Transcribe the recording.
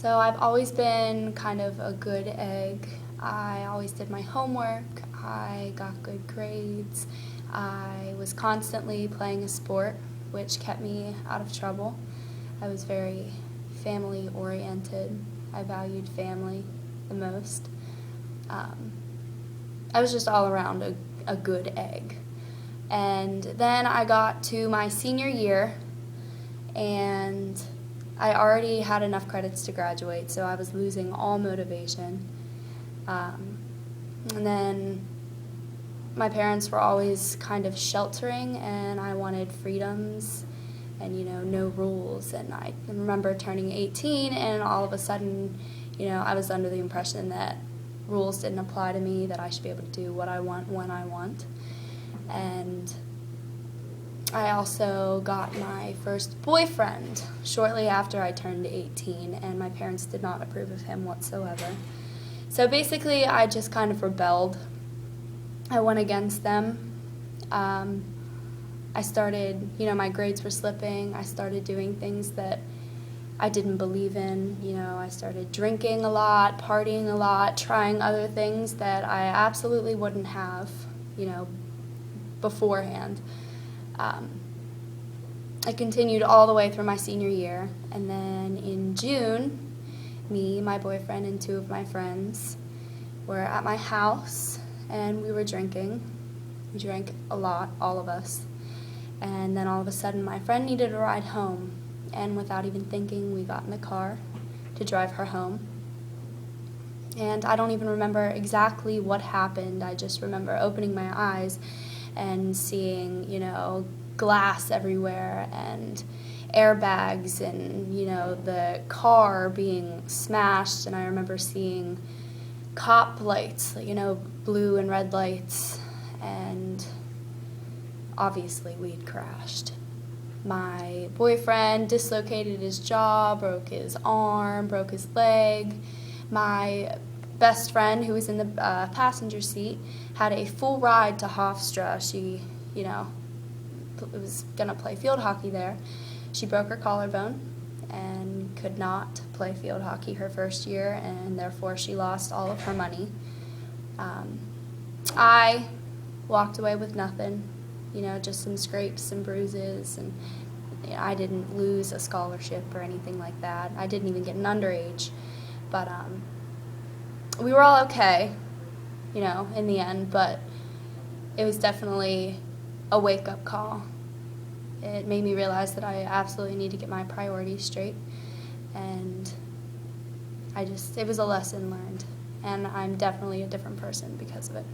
So I've always been kind of a good egg. I always did my homework. I got good grades. I was constantly playing a sport, which kept me out of trouble. I was very family oriented. I valued family the most. I was just all around a good egg. And then I got to my senior year, and I already had enough credits to graduate, so I was losing all motivation. And then my parents were always kind of sheltering, and I wanted freedoms and, no rules. And I remember turning 18, and all of a sudden, I was under the impression that rules didn't apply to me, that I should be able to do what I want when I want. And I also got my first boyfriend shortly after I turned 18, and my parents did not approve of him whatsoever. So basically, I just kind of rebelled. I went against them. I started, my grades were slipping. I started doing things that I didn't believe in. I started drinking a lot, partying a lot, trying other things that I absolutely wouldn't have, beforehand. I continued all the way through my senior year, and then in June, me, my boyfriend, and two of my friends were at my house, and we were drinking. We drank a lot, all of us. And then all of a sudden, my friend needed a ride home, and without even thinking, we got in the car to drive her home. And I don't even remember exactly what happened. I just remember opening my eyes and seeing, glass everywhere and airbags and, the car being smashed. And I remember seeing cop lights, blue and red lights, and obviously we'd crashed. My boyfriend dislocated his jaw, broke his arm, broke his leg. My best friend, who was in the passenger seat, had a full ride to Hofstra. She, was going to play field hockey there. She broke her collarbone and could not play field hockey her first year, and therefore she lost all of her money. I walked away with nothing, just some scrapes and bruises, and I didn't lose a scholarship or anything like that. I didn't even get an underage, but we were all okay, in the end, but it was definitely a wake-up call. It made me realize that I absolutely need to get my priorities straight, and it was a lesson learned, and I'm definitely a different person because of it.